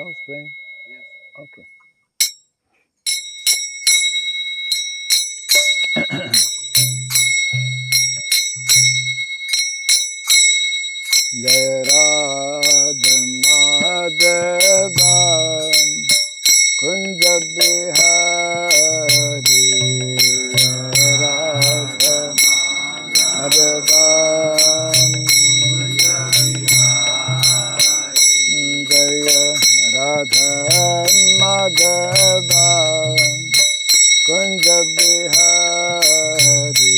bells playing? Yes. Okay. Jai Radha Madhava Kunja Bihari Radha Madhava Jaya Radha Madhava Kunja Bihari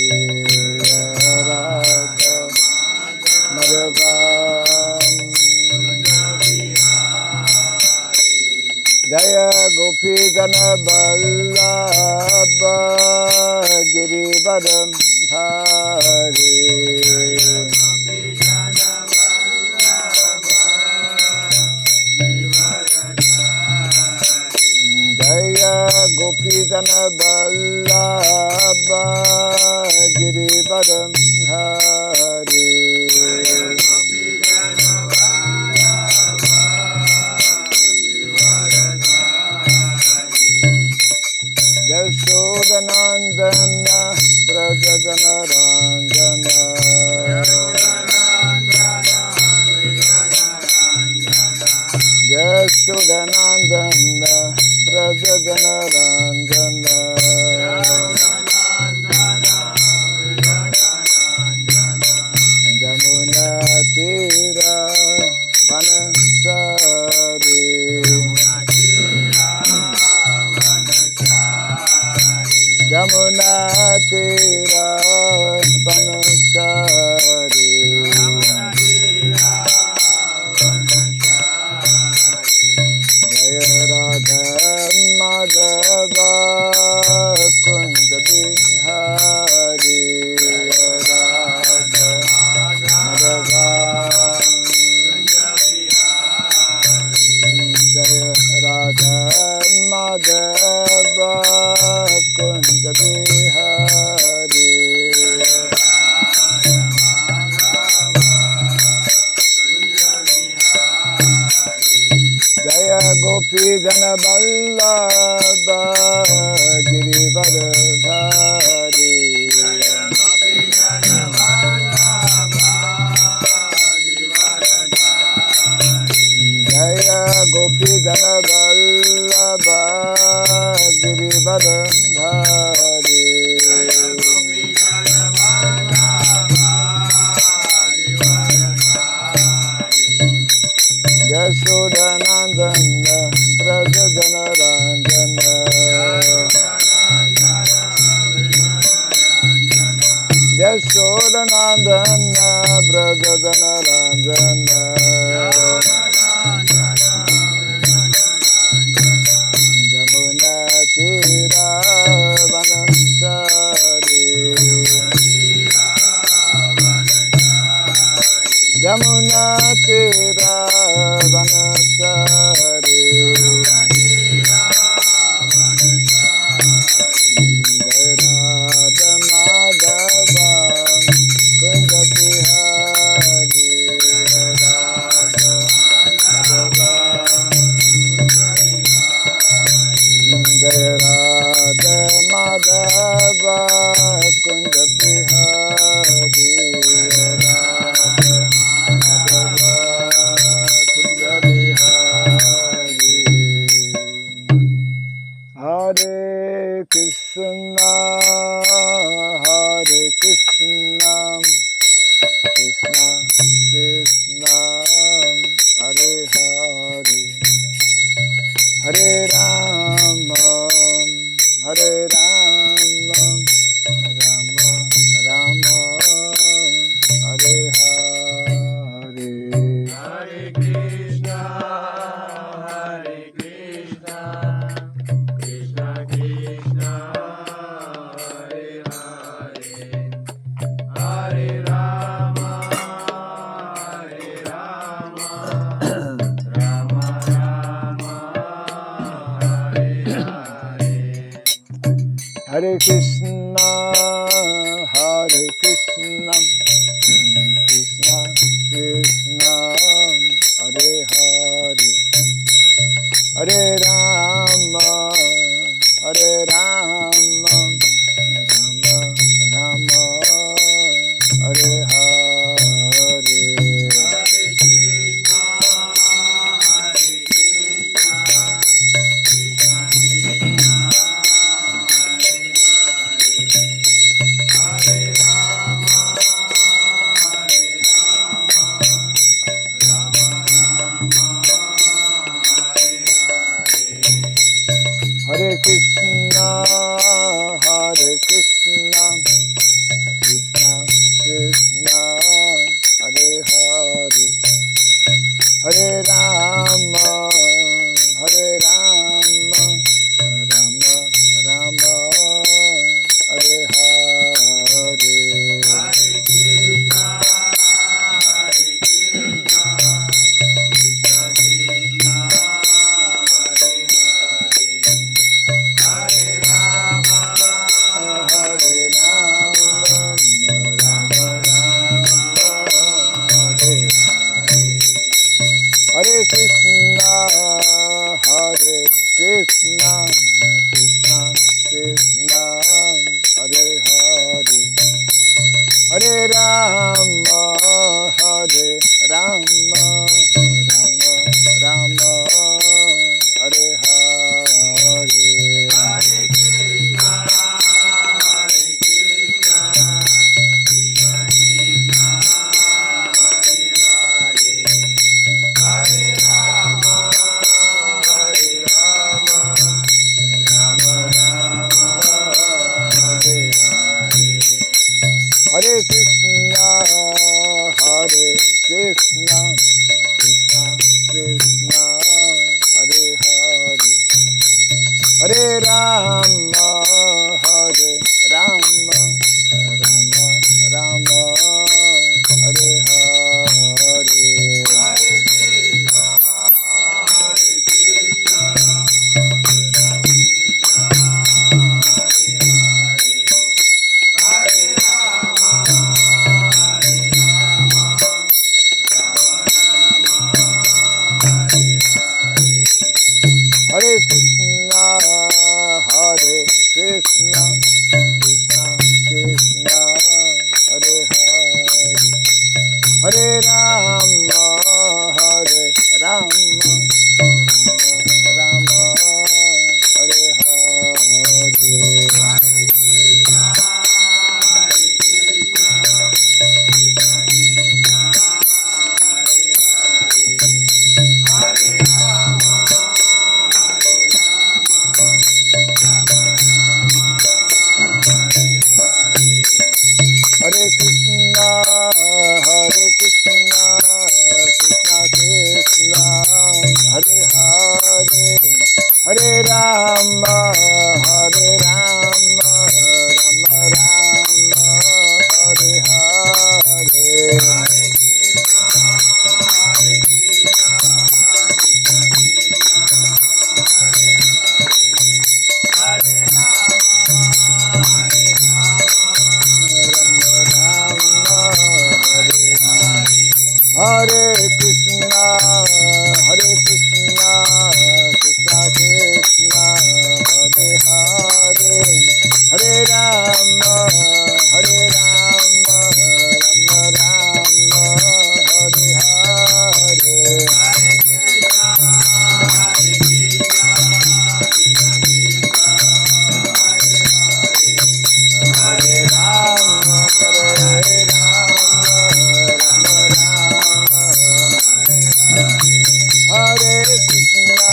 Radha Madhava Jaya Gopi Gana Vallabha Girivardham Hari Jaya Gopi Gana Vallabha Girivardham Hari Yashodanandana Brajadana Ranjana Yashodanandana Brajadana Ranjana Jamuna Tira Vanasari Jamuna Tira Vanasari Jaya Radha Madhava Kunja Bihari Radha Madhava Jaya Radha Madhava Kunja Bihari Jaya Gopi Jana Vallabha Girivardhari Jaya Gopi Jana Vallabha Girivardhari Yashodanandana Brajadana Ranjana Yashodanandana Brajadana Ranjana Jamuna Tira Vanasari Jamuna Tira Vanasari Jai Radha Madhava Kunja Bihari Radha Madhava Jai Radha Madhava Kunja Bihari Radha Madhava Kunja Bihari Hare Krishna Krishna Krishna Hare Hare Hare Rama Hare Rama Rama Rama Hare Hare Hare Krishna Krishna Krishna Hare Hare Hare Rama Rama Rama Hare Hare Hare Krishna Krishna Krishna Hare Hare Hare Rama, Hare Rama, Rama Rama, Hare Hare. Hare Krishna, Hare Krishna, Krishna Krishna, Hare Hare, Hare Rama, Hare Rama, Rama Rama, Hare Hare. Hare Krishna, Hare Krishna, Krishna Krishna, Hare Hare, Hare Rama, Hare Rama, Rama Rama, Hare Hare. Hare Krishna, Hare Krishna, Krishna Krishna, Hare Hare, Hare Rama, Hare Rama, Rama Rama, Hare Hare. Hare Krishna, Hare Krishna, Krishna Krishna, Hare Hare, Hare Rama, Hare Rama, Rama Rama, Hare Hare. Hare Krishna, Hare Krishna, Krishna Krishna, Hare Hare, Hare Rama, Hare Rama, Rama Rama, Hare Hare. Hare Krishna, Hare Krishna, Krishna Krishna, Hare Hare, Hare Rama, Hare Rama, Rama Rama, Hare Hare. Hare Krishna, Hare Krishna, Krishna Krishna, Hare Hare, Hare Rama, Hare Rama, Rama Rama, Hare Hare. Hare Krishna, Hare Krishna, Krishna Krishna, Hare Hare, Hare Rama, Hare Rama, Rama Rama, Hare Hare. Hare Krishna, Hare Krishna, Krishna Krishna, Hare Hare, Hare Rama, Hare Rama, Rama Rama, Hare Hare. Hare Krishna, Hare Krishna, Krishna Krishna, Hare Hare, Hare Rama, Hare Rama, Rama Rama, Hare Hare. Hare Krishna, Hare Krishna, Krishna Krishna, Hare Hare, Hare Rama, Hare Rama, Rama Rama, Hare Hare. Hare Krishna, Hare Krishna, Krishna Krishna, Hare Hare, Hare Rama, Hare Rama, Rama Rama, Hare Hare. Hare Krishna, Hare Krishna, Krishna Krishna, Hare Hare, Hare Rama, Hare Rama, Rama Rama, Hare Hare. Hare Krishna,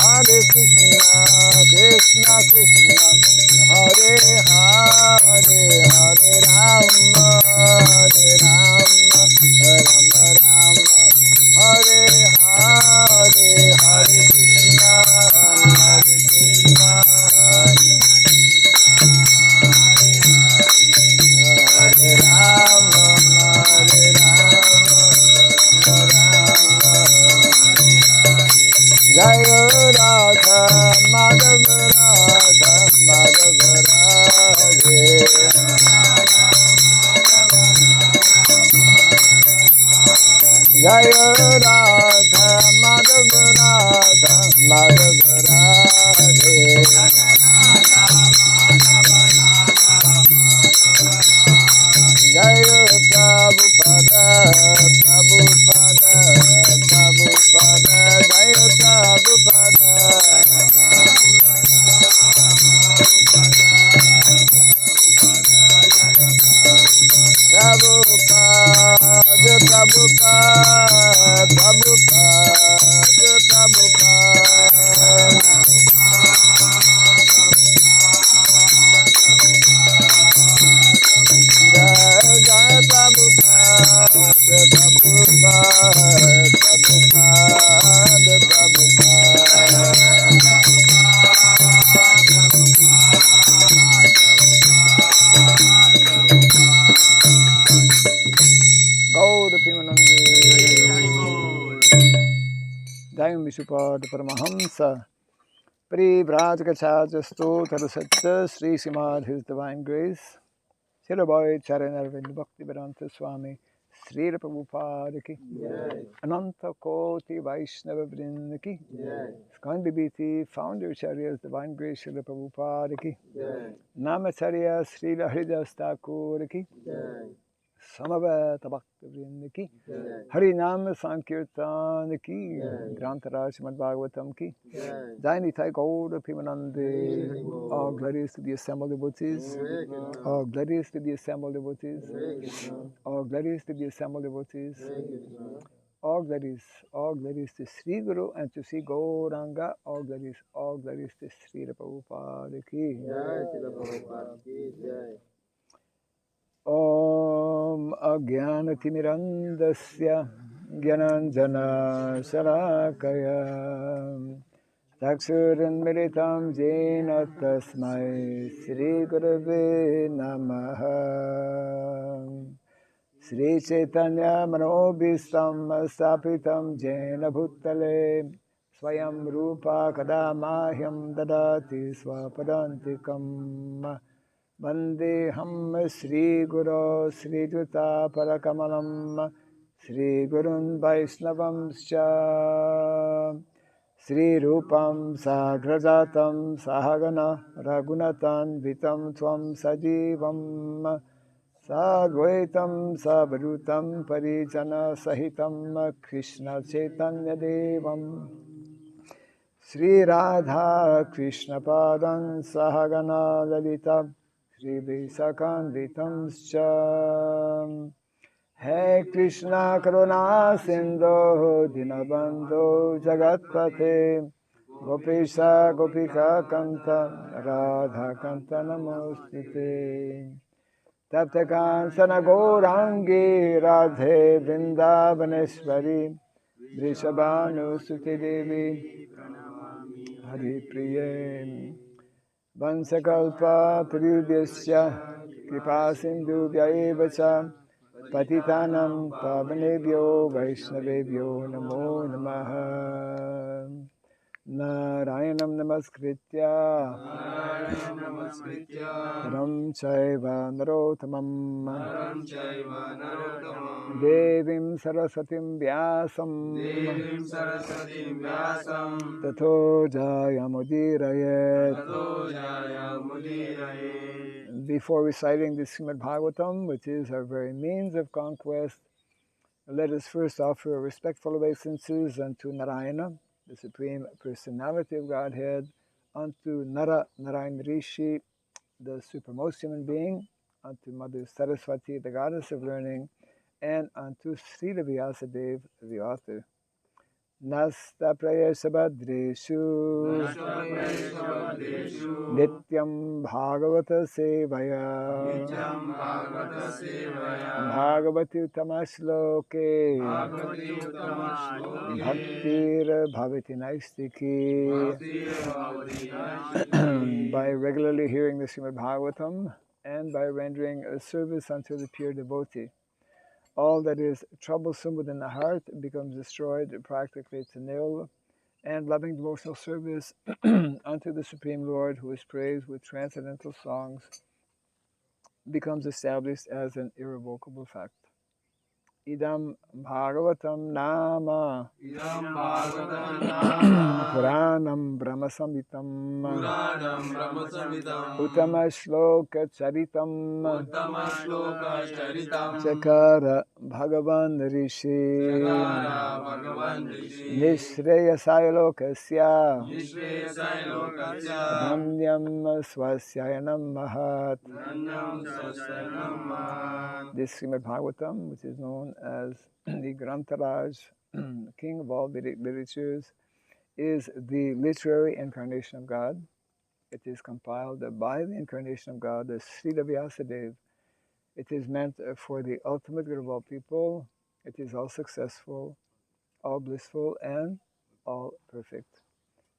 Hare Krishna, Krishna Krishna, Hare Hare, Hare Rama, Hare Rama, Rama Rama, Hare Hare. Hare Krishna, Hare Krishna, Hare Rama, Hare Rama, Rama Rama, Jai Radha Madhav, Radha Madhav Radhe. Jai Radha Vishupad Paramahamsa Pri Vrajakachaja Stotra Satya Sri Srimad His Divine Grace Sirabai Charan Arvind Bhakti Vedanta Swami Sri Prabhupada Ki Ananta Koti Vaishnava Vrinda Ki Skandi BT Founder Charya's Divine Grace Sri Prabhupada Ki Namacharya Sri Haridas Thakur Ki Samaveta Bhakti Vrinda Ki Hari Nam Sankirtan Ki Grantara Srimad Bhagavatam Ki Jai Nitai Gaura Pimanande. All glories to the assembled devotees. All glories to the assembled devotees. All glories to the assembled devotees. All glories to Sri Guru and to Sri Gauranga. All glories to Sri Prabhupada Ki. Om Agyanatimirandasya Gyananjana Sarakaya Chaksuranmiritam Jena Tasmai Sri Gurave Namaha Sri Chaitanya Manobhistam Sapitam Jena Bhutale Swayam Rupa Kadamahyam Dadati Swapadantikam Vandeham Sri Guru Sri Juta Parakamalam Sri Gurun Vaishnavam Scha Sri Rupam Sagrajatam Sahagana Ragunatan Vitam Tvam Sajivam Sadvaitam Sabharutam Parijana Sahitam Krishna Chaitanya Devam Sri Radha Krishna Padan Sahagana Lalita Sri Visakanditam Scha He Krishna Karuna Sindhu Dinabandhu Jagatpate Gopesha Gopika Kanta Radha Kanta Namostite Tapta Kansana Gaurangi Radhe Vrindavaneshwari Vrishabhanu Suti Devi Hari Priye Vansakalpa Triyudesya Kripa Sindhu Vyaevacha Patitanam Pavanebhyo Vaishnavebhyo Namo Namaha Narayanam Namaskritya Ram Chaiva Narotamam Devim Sarasatim Vyasam Tato Jayamudirayet. Before reciting the Srimad Bhagavatam, which is our very means of conquest, let us first offer respectful obeisances unto Narayana, the Supreme Personality of Godhead, unto Nara Narayan Rishi, the supremmost human being, unto Mother Saraswati, the goddess of learning, and unto Sri Vyasadeva, the author. Nasta Prayesha Badreshu Nityam Bhagavata Sevaya Bhagavati Utamashloke Bhaktir Bhavati Naistiki. By regularly hearing the Srimad Bhagavatam and by rendering a service unto the pure devotee, all that is troublesome within the heart becomes destroyed practically to nil, and loving devotional service unto the Supreme Lord, who is praised with transcendental songs, becomes established as an irrevocable fact. Idam Bhagavatam Nama Idam Bhagavatam Nama Puranam Brahmasamitam Puranam Brahmasamitam Uttama Shloka Charitam Uttama Shloka Charitam Chakara Bhagavan Rishi Chakara Bhagavan Rishi Nishreyasaya Lokasya Nishreyasaya Lokasya Dhamyam Swasyayanam Mahat. Nanyam Sasyanam Mahat. This Srimad Bhagavatam, which is known as the Grantaraj, king of all Vedic literatures, is the literary incarnation of God. It is compiled by the incarnation of God, the Srila Vyasadeva. It is meant for the ultimate good of all people. It is all successful, all blissful, and all perfect.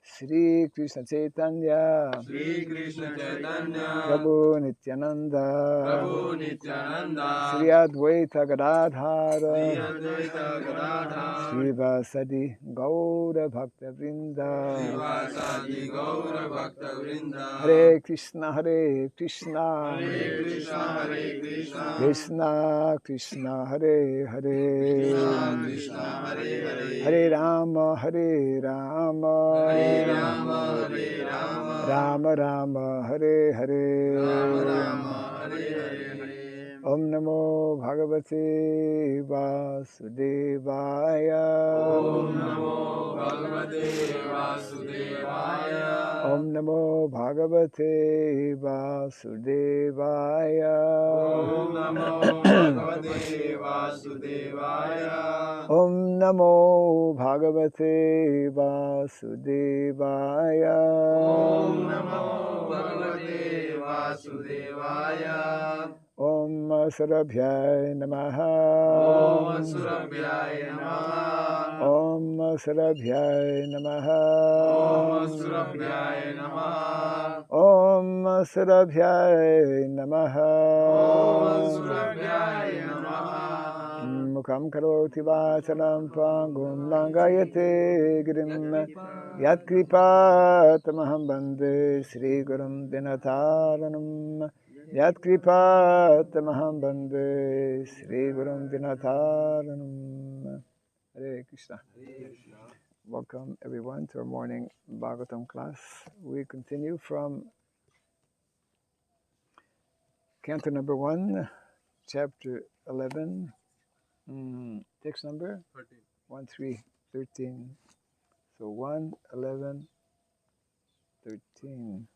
Shri Krishna Chaitanya Shri Krishna Chaitanya Prabhu Nityananda Prabhu Nityananda Shri Advaita Gadadhara Shri Advaita Gadadhar Shri Vasadi Gaura Bhakta Vrinda Srivasadi Gaura Bhakta Vrinda Hare Krishna Hare Krishna Hare Krishna Hare Krishna Krishna Krishna Hare Krishna Hare Krishna Hare Hare Hare Rama Hare Rama Hare Rama Hare Rama Rama Rama Hare Hare Rama Rama Hare Hare Om Namo Bhagavate Vasudevaya Om Namo Bhagavate Vasudevaya Om Namo Bhagavate Vasudevaya Om Namo Bhagavate Vasudevaya Om Namo Bhagavate Vasudevaya Om Namo Bhagavate Vasudevaya Om Sarabhyaya Namaha Om Surabhyaya Namaha Om Sarabhyaya Namaha Om Surabhyaya Namaha Om Sarabhyaya Namaha Om Surabhyaya Namaha Mukham karoti vacharam pangum langayate girim Yat kripa tamaham bande Sri Gurum Dinataranam Yat kripa tamaham bande Sri Gurum Dinataranam. Hare Krishna. Welcome everyone to our morning Bhagavatam class. We continue from Canto number 1, chapter 11, text number 13. So 1, 11, 13.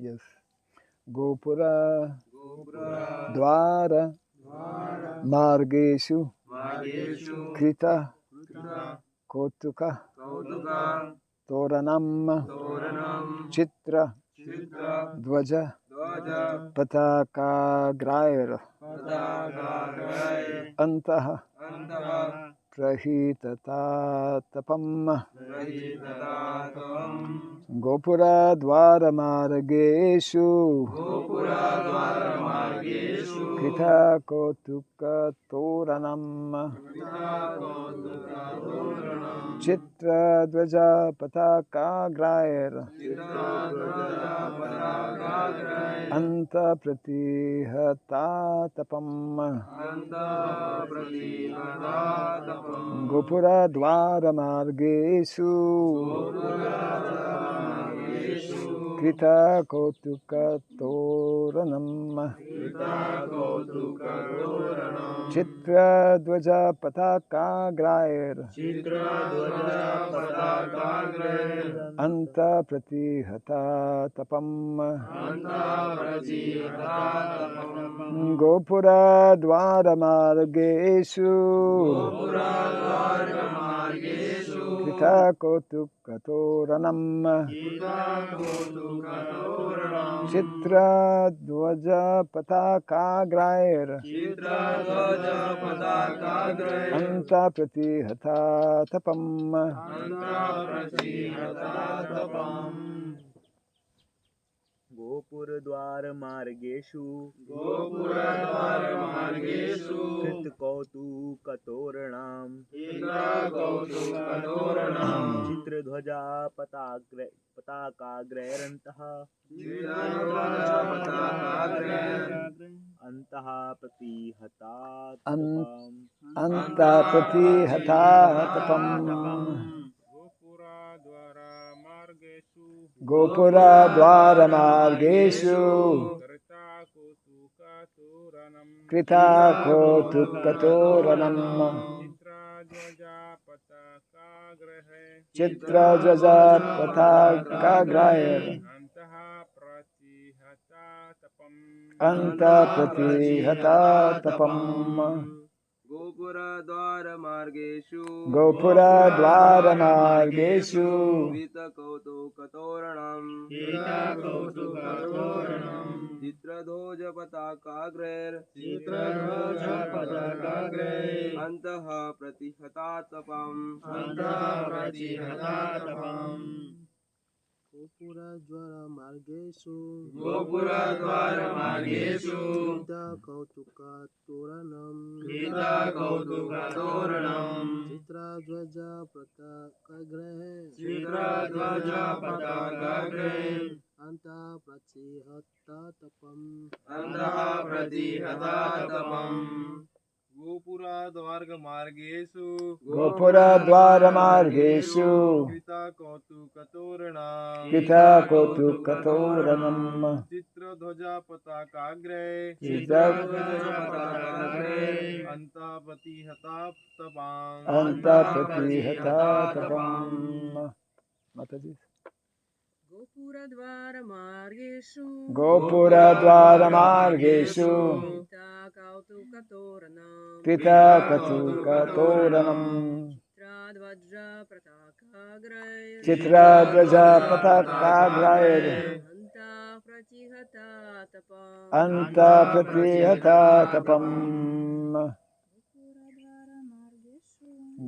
Yes. Gopura, Dwara, Margeshu, Krita, Kotuka, Toranam, Chitra, Dvaja, Pataka Graira, Antaha, Prahitata Tapam, Gopura Dwara Margeshu, Krita Kotuka Toranam, Chitra Dvaja Pataka Graira, Anta Pratihata Tapam, Gopura Dwara Margeshu, Krita Kotuka Toranam, Chitra Dvaja Pataka Grair, Anta Pratihata Tapam, Gopura Dwara Margeshu, Krita Kotuka Toranam, Chitra Dvaja Pataka Grair, Anta Pratihata Tapam, गोपुरद्वारमार्गेषु गोपुरद्वारमार्गेषु कृतकौतुकतोरणाम् चित्रकौतुकतोरणम् चित्रध्वजा पताकाग्रैरन्तः चित्रध्वजपताकाग्रे अन्तः प्रतिहता anta pratihata Gopura Dwara Margeshu Krita Kotukatoranam Chitra Jaja Patakagraya Anta Pratihata Tapam गोपुरद्वारमार्गेषु Gopura Dwara Margeshu कृतकौतुकतोरणम् चित्रध्वजपताकाग्रे अन्तः प्रतिहतातपम् गोपुरद्वारमार्गेषु कृतकौतुकतोरणम् चित्रध्वजपताकाग्रे अन्तः प्रतिहतातपम् गोपुरद्वारमार्गेषु Gopura Dwara Margeshu कृतकौतुकतोरणम् Kita Kotukatoranam चित्रध्वजपताकाग्रे अन्तः प्रतिहतातपम् Anta Pratihata Tapam Mataji Gopura Dwara Margeshu Gopura Dwara Margeshu Krita Krita Kautukatoranam Katukatoranam Chitra Dvaja Chitradvaja Patakagraya Anta Pratihata Tapam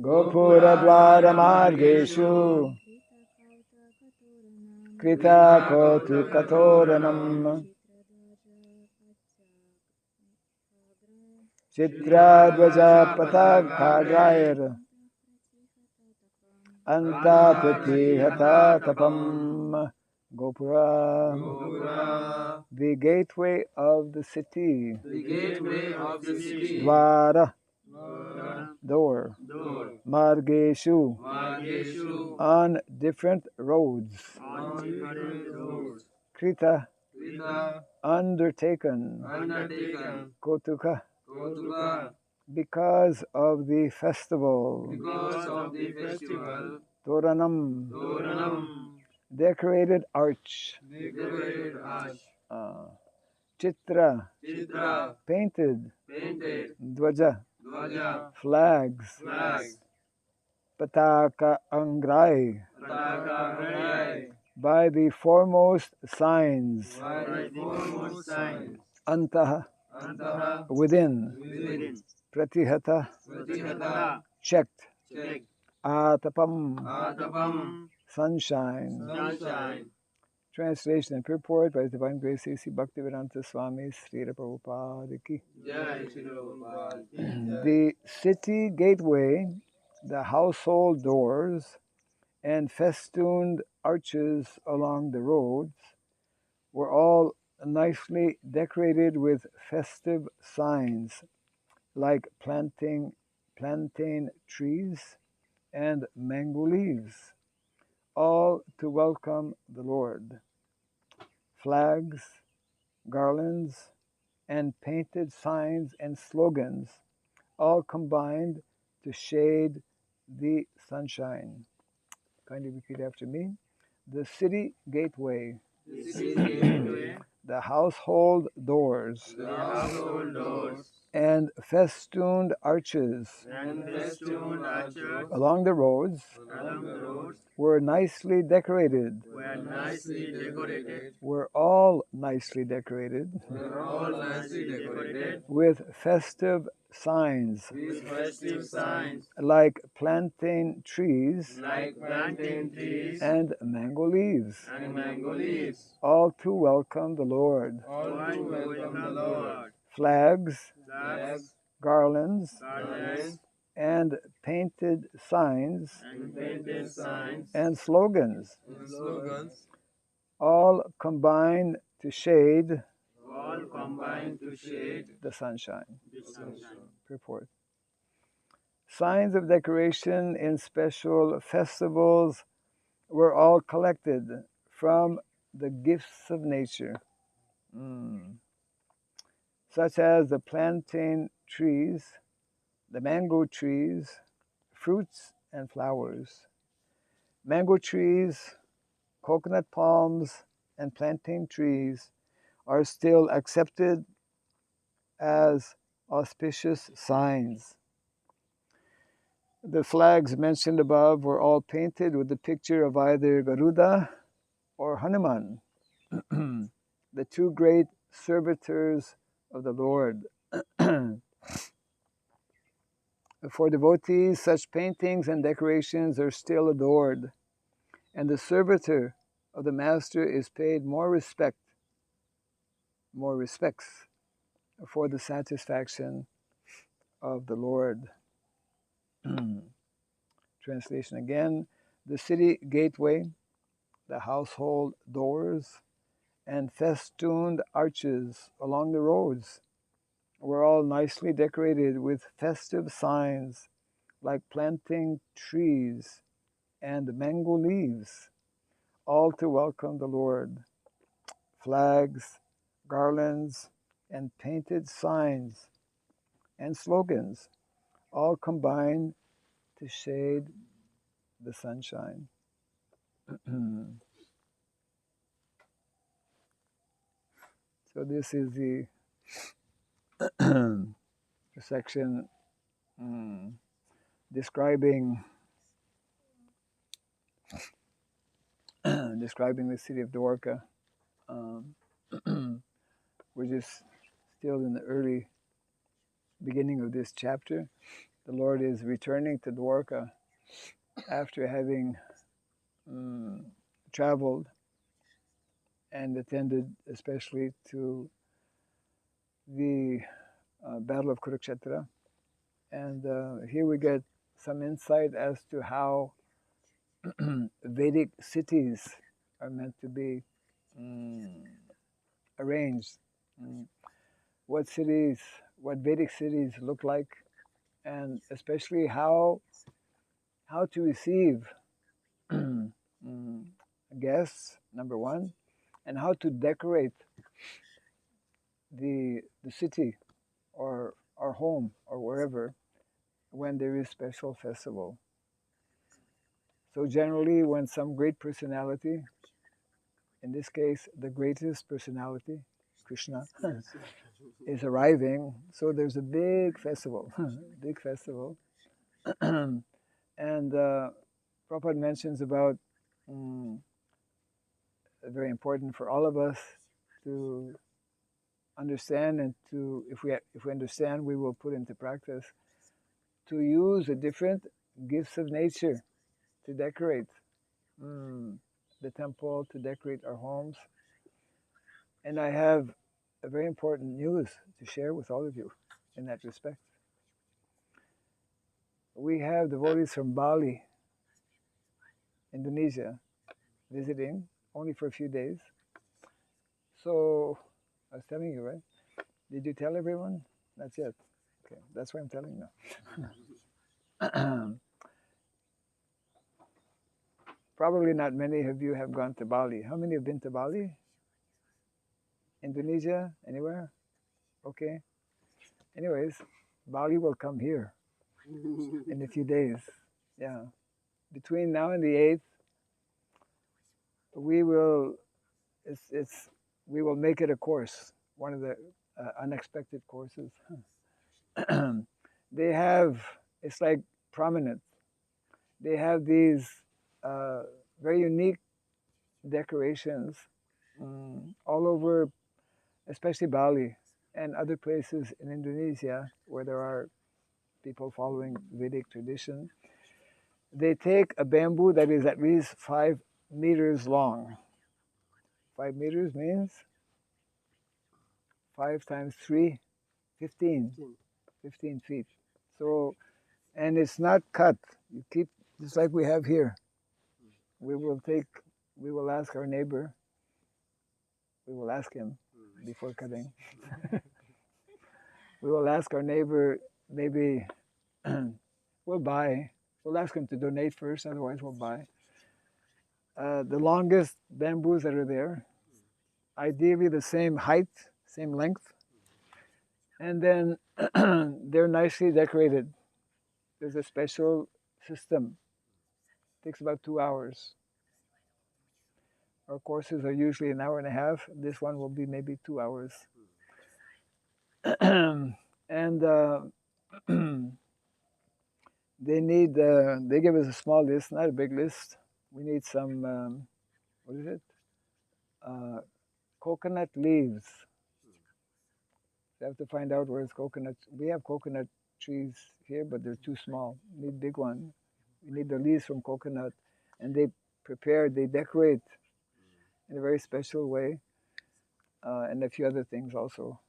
Gopura Dwara Margeshu Krita Kautukatoranam Chitradvaja Patakagraya Anta Pratihata Tapam Gopura, the gateway of the city. Dwara, door. Margeshu, on different roads. Krita, undertaken. Kotuka, because of the festival. Toranam, decorated arch. Chitra, painted. Dwaja, flags. Pataka angrai, by the foremost signs. Antaha, within. Pratihata, checked. Atapam, sunshine. Translation and purport by His Divine Grace A.C. Bhaktivedanta Swami Sridham Prabhupada Ki. The city gateway, the household doors, and festooned arches along the roads were all nicely decorated with festive signs like plantain trees and mango leaves, all to welcome the Lord. Flags, garlands, and painted signs and slogans all combined to shade the sunshine. Kindly repeat after me. The city gateway, the household doors, and festooned arches along the roads were nicely decorated. Were all nicely decorated with festive signs, with festive signs, like plantain trees like plantain trees and mango leaves, and mango leaves, all to welcome the Lord. all to welcome the Lord. Flags, Flags, garlands, garlands, and painted signs and painted signs, and slogans, and slogans, all combine to shade all combine to shade the sunshine. the sunshine. Purport. Signs of decoration in special festivals were all collected from the gifts of nature, such as the plantain trees, the mango trees, fruits and flowers. Mango trees, coconut palms, and plantain trees are still accepted as auspicious signs. The flags mentioned above were all painted with the picture of either Garuda or Hanuman, the two great servitors of the Lord. For devotees, such paintings and decorations are still adored, and the servitor of the master is paid more respects for the satisfaction of the Lord. Translation again. The city gateway, the household doors, and festooned arches along the roads were all nicely decorated with festive signs like planting trees and mango leaves, all to welcome the Lord. Flags, garlands, and painted signs and slogans all combine to shade the sunshine. So this is the section describing describing the city of Dwarka. We're just still in the early beginning of this chapter. The Lord is returning to Dwarka after having traveled and attended especially to the Battle of Kurukshetra. And here we get some insight as to how Vedic cities are meant to be arranged. What Vedic cities look like, and especially how to receive guests, number one, and how to decorate the city or our home or wherever when there is special festival. So generally when some great personality, in this case the greatest personality, Krishna, is arriving, so there's a big festival, big festival. And Prabhupada mentions about very important for all of us to understand, and to, if we understand, we will put into practice, to use the different gifts of nature to decorate the temple, to decorate our homes. And I have a very important news to share with all of you in that respect. We have devotees from Bali, Indonesia, visiting only for a few days. So I was telling you, right? Did you tell everyone? Not yet. Okay, that's why I'm telling you. Probably not many of you have gone to Bali. How many have been to Bali? Indonesia? Anywhere? Okay. Anyways, Bali will come here in a few days. Yeah. Between now and the 8th, we will make it a course, one of the unexpected courses. They have, it's like prominent. They have these very unique decorations all over, especially Bali. and other places in Indonesia where there are people following Vedic tradition, they take a bamboo that is at least 5 meters long. 5 meters means 5 times 3, 15 feet. So, and it's not cut. You keep, just like we have here. We will ask our neighbor, we will ask him before cutting. We will ask our neighbor, maybe we'll ask him to donate first, otherwise we'll buy. The longest bamboos that are there, ideally the same height, same length, and then they're nicely decorated. There's a special system. It takes about 2 hours. Our courses are usually an hour and a half. This one will be maybe 2 hours. And they give us a small list, not a big list. We need some, what is it? Coconut leaves. We have to find out where it's coconut. We have coconut trees here, but they're too small. We need big one. We need the leaves from coconut. And they decorate in a very special way, and a few other things also.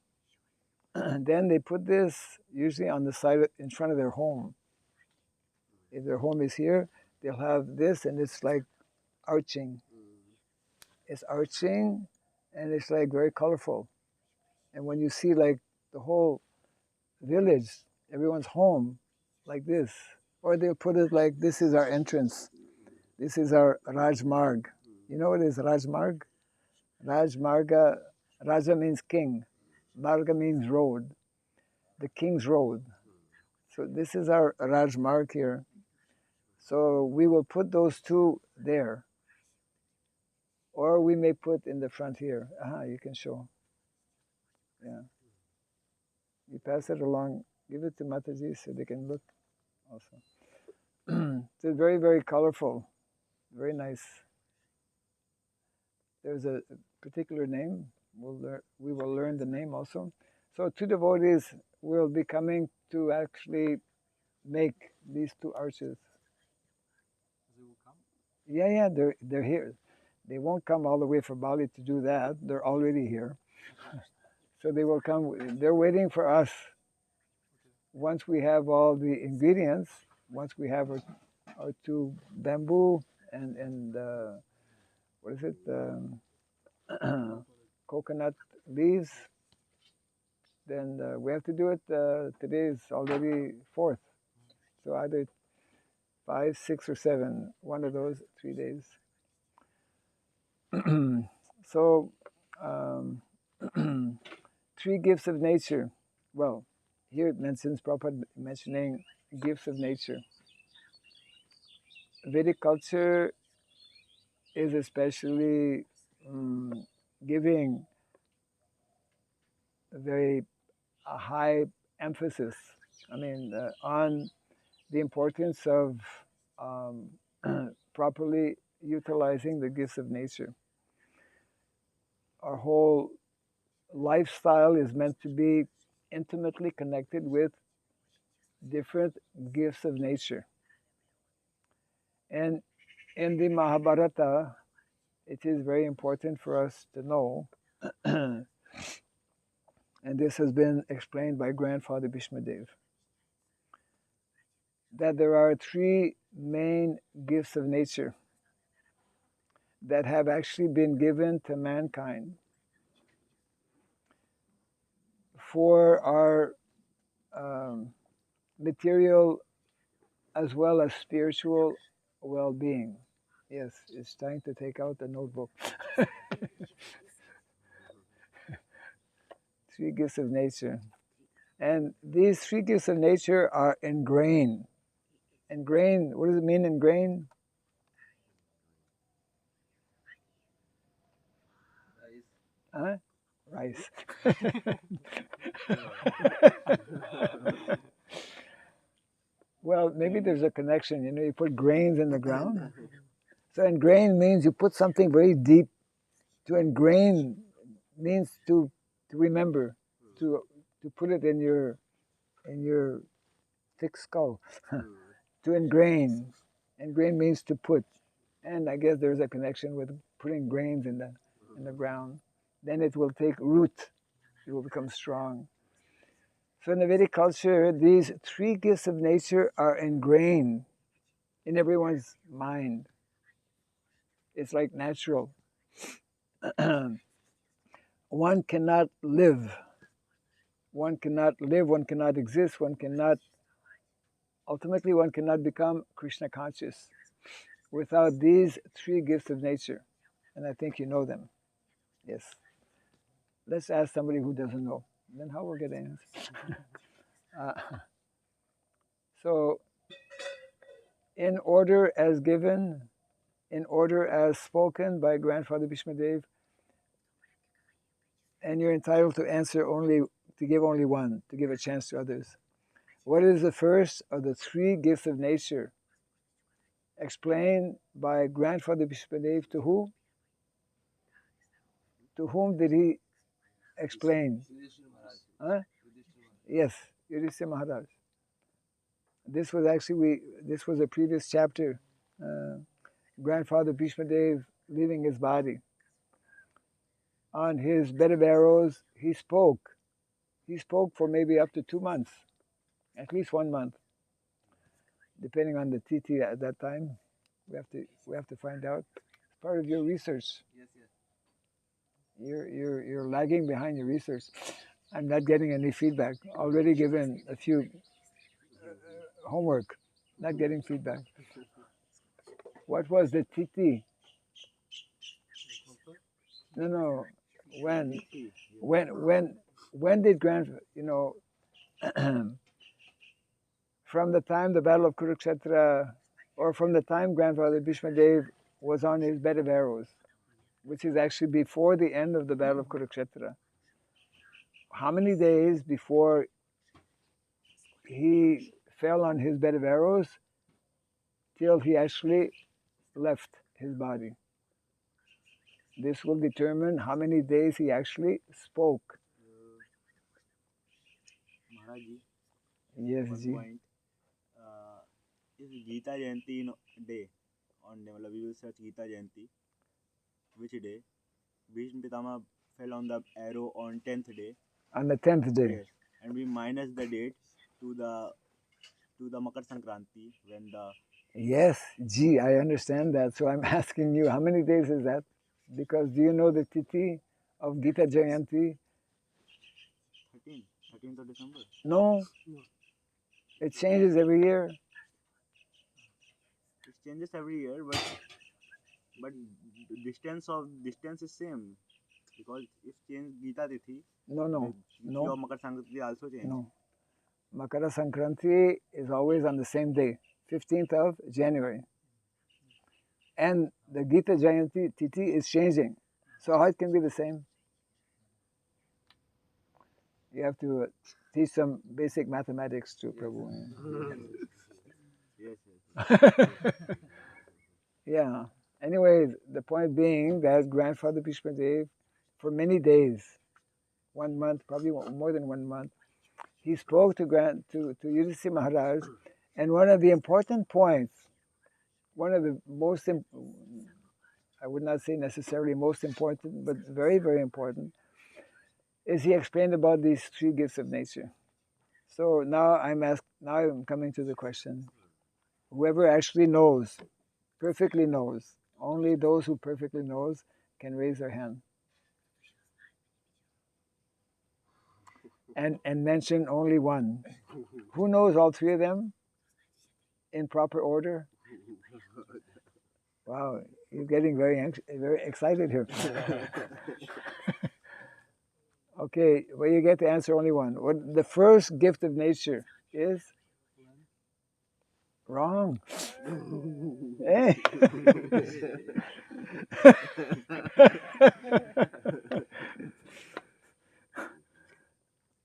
And then they put this usually on the side, in front of their home. If their home is here, they'll have this, and it's like arching. It's arching, and it's like very colorful. And when you see like the whole village, everyone's home, like this, or they'll put it like, this is our entrance. This is our Rajmarg. You know what is Rajmarg? Rajmarga, Raja means king. Marga means road. The king's road. So this is our Rajmarg here. So we will put those two there. Or we may put in the front here. You can show. Yeah. You pass it along. Give it to Mataji so they can look also. It's very, very colorful. Very nice. There's a particular name. We will learn the name also. So 2 devotees will be coming to actually make these 2 arches. Yeah, they're here. They won't come all the way from Bali to do that. They're already here. So they will come. They're waiting for us. Once we have all the ingredients, once we have our 2 bamboo and what is it? Coconut leaves. Then we have to do it. Today is already 4th. So either 5, 6, or 7. One of those 3 days. So 3 gifts of nature. Well, here it mentions, Prabhupada mentioning gifts of nature. Vedic culture is especially giving a high emphasis, on the importance of properly utilizing the gifts of nature. Our whole lifestyle is meant to be intimately connected with different gifts of nature. And in the Mahabharata, it is very important for us to know, and this has been explained by Grandfather Bhishmadev, that there are 3 main gifts of nature that have actually been given to mankind for our material as well as spiritual well-being. Yes, it's time to take out the notebook. 3 gifts of nature. And these 3 gifts of nature are ingrained. Ingrained, what does it mean, ingrained? Huh? Rice. Well, maybe there's a connection. You put grains in the ground. So ingrained means you put something very deep. To ingrain means to remember. to put it in your thick skull. To ingrain. Ingrain means to put. And I guess there's a connection with putting grains in the ground. Then it will take root. It will become strong. So in the Vedic culture, these three gifts of nature are ingrained in everyone's mind. It's like natural. One cannot live. One cannot live, one cannot exist, ultimately one cannot become Krishna conscious without these three gifts of nature. And I think you know them. Yes. Let's ask somebody who doesn't know. Then how will get an answer? So, in order as given, in order as spoken by Grandfather Bhishmadev, and you're entitled to answer only, to give only one, to give a chance to others. What is the first of the three gifts of nature explained by Grandfather Bhishmadev to who? To whom did he explain? Huh? Yes, Yudhishthira Maharaj. This was actually, this was a previous chapter. Grandfather Bhishmadev leaving his body. On his bed of arrows, he spoke. He spoke for maybe up to 2 months, at least 1 month, depending on the TT at that time. We have to find out. It's part of your research. Yes, yes. You're lagging behind your research. I'm not getting any feedback. Already given a few homework, not getting feedback. What was the TT? No. When did from the time the Battle of Kurukshetra, or from the time Grandfather Bhishmadev was on his bed of arrows, which is actually before the end of the Battle of Kurukshetra, how many days before he fell on his bed of arrows till he actually left his body? This will determine how many days he actually spoke. Maharaj ji, Yes, one ji. point. Is Gita Jayanti day on we will search Gita Jayanti. Which day? Bhishma Pitama fell on the arrow on 10th day. On the 10th day. Yes, and we minus the date to the Makar Sankranti when the. Yes, gee, I understand that. So I'm asking you, how many days is that? Because do you know the Tithi of Gita Jayanti? 13th of December. No. It changes every year. It changes every year, but the distance is same, because if change Gita Tithi, No. the Tithi of Makar Sankranti also change. No. Makara Sankranti is always on the same day, 15th of January. And the Gita Jayanti Tithi is changing. So how it can be the same? You have to teach some basic mathematics to Prabhu. Yes. Yeah. Anyways, the point being that Grandfather Bhishmadev, for many days, 1 month, probably more than 1 month, he spoke to Yudhishthira Maharaj, and one of the important points, one of the most, I would not say necessarily most important, but very, very important, is he explained about these three gifts of nature. So now I'm coming to the question. Whoever actually knows, perfectly knows, only those who perfectly knows can raise their hand. And mention only one. Who knows all three of them in proper order? Wow, you're getting very excited here. Okay, well, you get to answer only one. What the first gift of nature is? Wrong. Hey.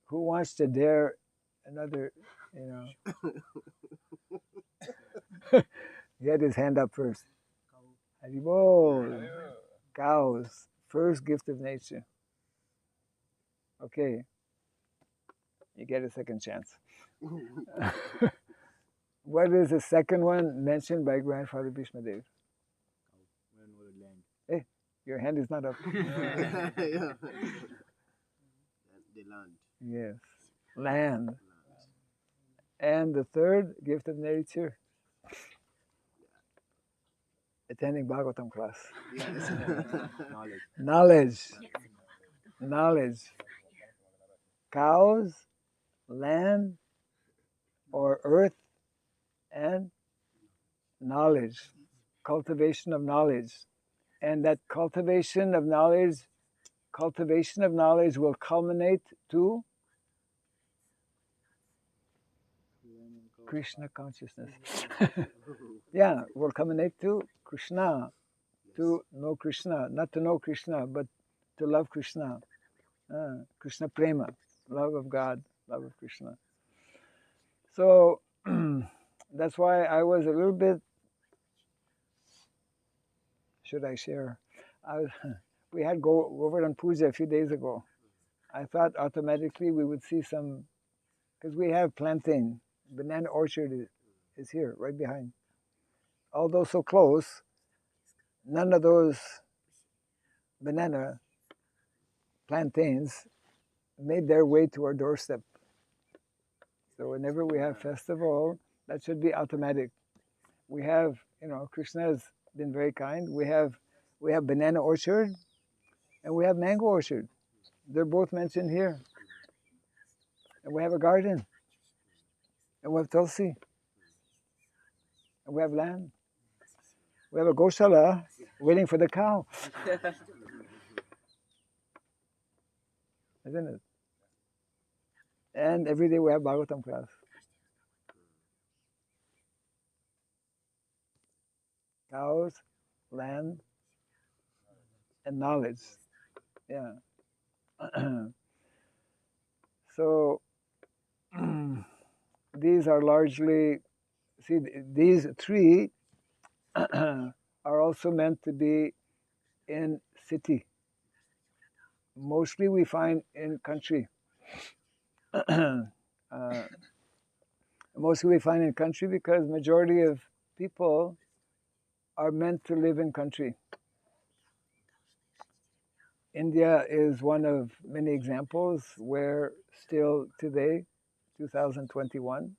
Who wants to dare another, He had his hand up first. Haribol. Cows. First gift of nature. Okay. You get a second chance. What is the second one mentioned by Grandfather Bhishma Dev? When was land? Hey, your hand is not up. Yeah. The land. Yes, land. And the third, gift of nature. Attending Bhagwatam class. Yes. Knowledge. Knowledge. Cows, land, or earth, and knowledge. Cultivation of knowledge. And that cultivation of knowledge will culminate to Krishna consciousness. Yeah, will culminate to Krishna, to know Krishna, not to know Krishna, but to love Krishna. Krishna prema, love of God, love of Krishna. So that's why I was a little bit, should I share? We had Govardhan Puja a few days ago. I thought automatically we would see some, because we have plantain, banana orchard is here, right behind. Although so close, none of those banana plantains made their way to our doorstep. So whenever we have festival, that should be automatic. We have, Krishna has been very kind. We have banana orchard and we have mango orchard. They're both mentioned here. And we have a garden. And we have tulsi. And we have land. We have a goshala waiting for the cow. Isn't it? And every day we have Bhagavatam class. Cows, land, and knowledge. Yeah. So these are largely, these three are also meant to be in city. Mostly we find in country. Mostly we find in country because majority of people are meant to live in country. India is one of many examples where still today, 2021,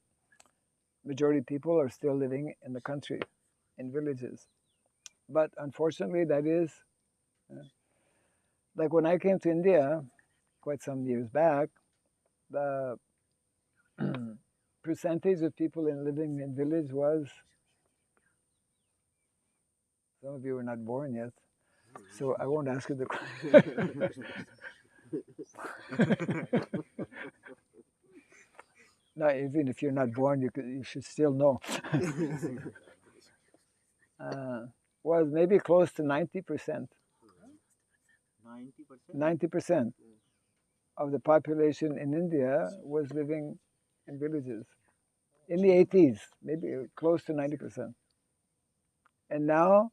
majority of people are still living in the country, in villages. But unfortunately, that is, like when I came to India quite some years back, the percentage of people living in village was, some of you were not born yet, so I won't ask you the question. No, even if you're not born, you should still know. Was maybe close to 90%. 90%? 90% of the population in India was living in villages. In the 80s, maybe close to 90%. And now,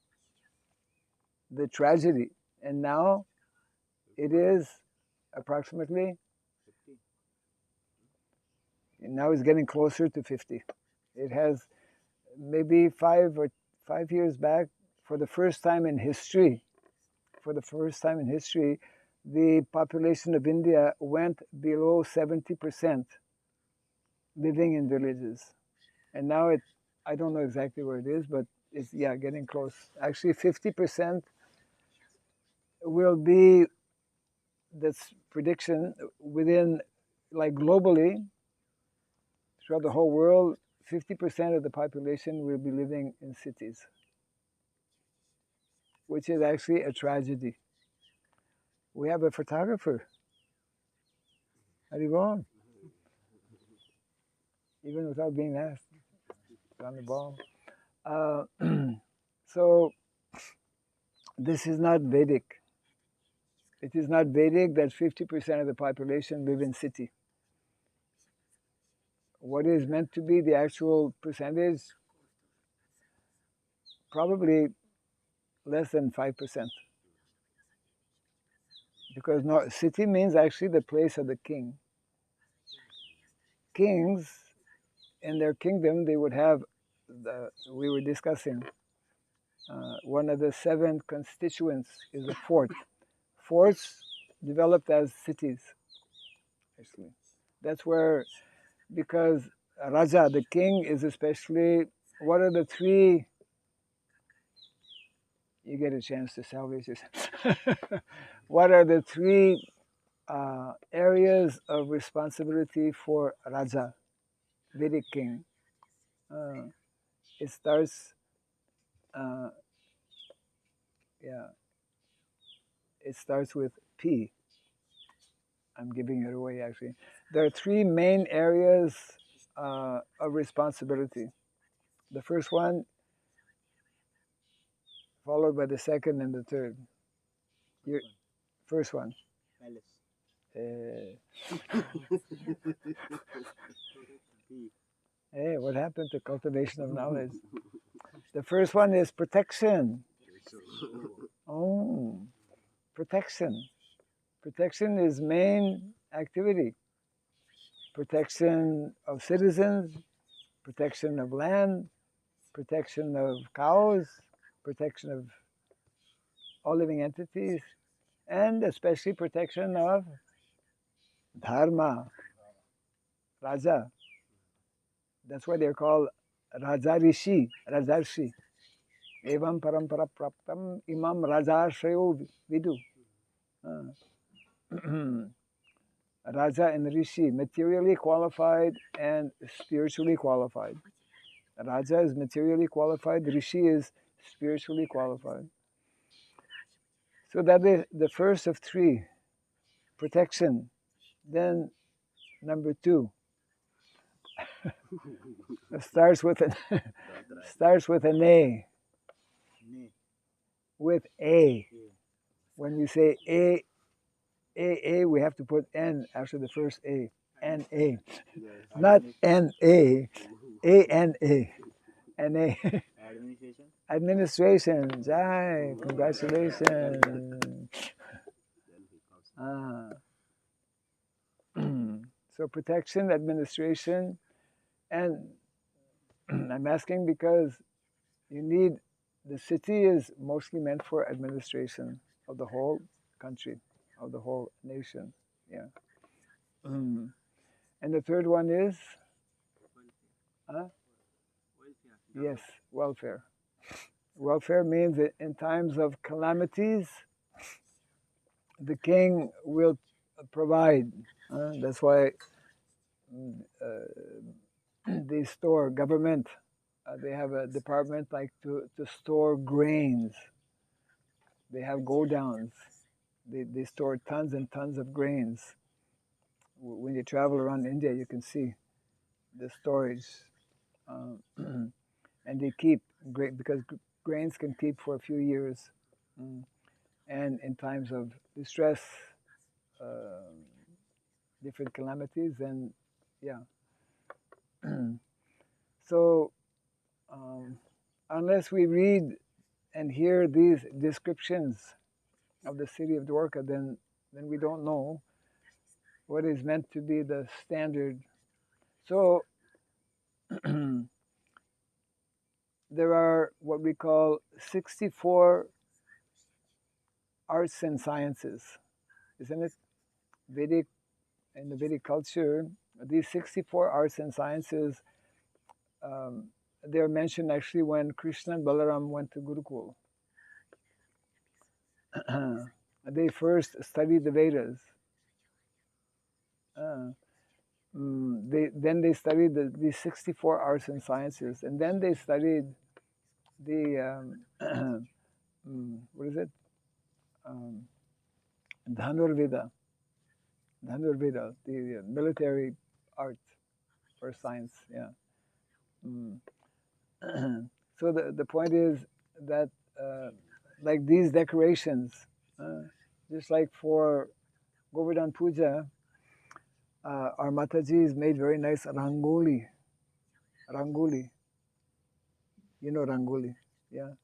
the tragedy, and now it is approximately, now it's getting closer to 50. It has maybe 5 years back, for the first time in history, the population of India went below 70% living in villages. And now I don't know exactly where it is, but it's, getting close. Actually, 50% will be, this prediction, within, like globally, throughout the whole world, 50% of the population will be living in cities, which is actually a tragedy. We have a photographer. How do you go on? Even without being asked, it's on the ball. So this is not Vedic. It is not Vedic that 50% of the population live in city. What is meant to be the actual percentage? Probably less than 5%. Because city means actually the place of the king. kings in their kingdom, they would have, we were discussing, one of the 7 constituents is a fort. Forts developed as cities, actually. That's where, because Raja, the king, is especially, what are the 3, you get a chance to salvage yourself. What are the 3 areas of responsibility for Raja, Vedic king? It starts, it starts with P. I'm giving it away, actually. There are 3 main areas of responsibility. The first one, followed by the second and the third. Your first one. Palace. Hey, what happened to cultivation of knowledge? The first one is protection. Oh, protection. Protection is main activity. Protection of citizens, protection of land, protection of cows, protection of all living entities, and especially protection of dharma, Raja. That's why they're called Rajarishi, Rajarshi. Evam parampara praptam imam Rajarshrayo vidu. Raja and Rishi, materially qualified and spiritually qualified. Raja is materially qualified, Rishi is spiritually qualified. So that is the first of 3, protection. Then number 2, it starts with an A. With A. When we say A, we have to put N after the first A. N-A. Not N-A. A-N-A. N-A. Administration. Administration. Jai. Congratulations. So protection, administration, and I'm asking because you need, the city is mostly meant for administration of the whole country, of the whole nation. Yeah. And the third one is? Yes, welfare. Welfare means that in times of calamities, the king will provide. That's why they store, government, they have a department like to store grains. They have go-downs. They store tons and tons of grains. When you travel around India, you can see the storage. And they keep great, because grains can keep for a few years. And in times of distress, different calamities, then yeah. So unless we read and hear these descriptions of the city of Dwarka, then we don't know what is meant to be the standard. So there are what we call 64 arts and sciences, isn't it? Vedic, in the Vedic culture, these 64 arts and sciences, they're mentioned actually when Krishna and Balaram went to Gurukul. They first studied the Vedas. Then they studied these 64 arts and sciences, and then they studied the what is it? Dhanurveda, the military art or science. Yeah. So the point is that like these decorations, just like for Govardhan Puja, our Matajis made very nice rangoli. Rangoli. You know rangoli, yeah.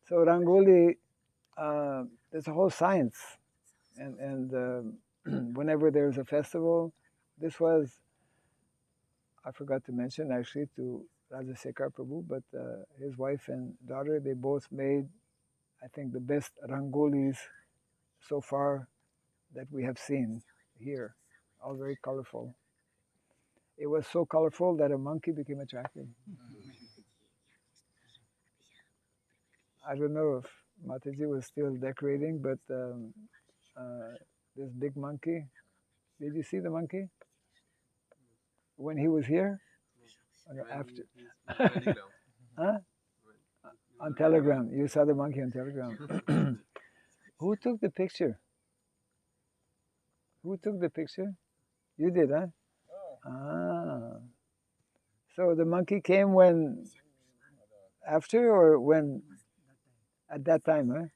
So rangoli, there's a whole science, and whenever there's a festival, this was I forgot to mention actually to Rajasekhar Prabhu, but his wife and daughter, they both made, I think, the best rangolis so far that we have seen here. All very colorful. It was so colorful that a monkey became attracted. I don't know if Mataji was still decorating, but this big monkey, did you see the monkey? When he was here? Or after? Huh? On Telegram. You saw the monkey on Telegram. Who took the picture? Who took the picture? You did, huh? Ah. So the monkey came when? After or when? At that time, huh?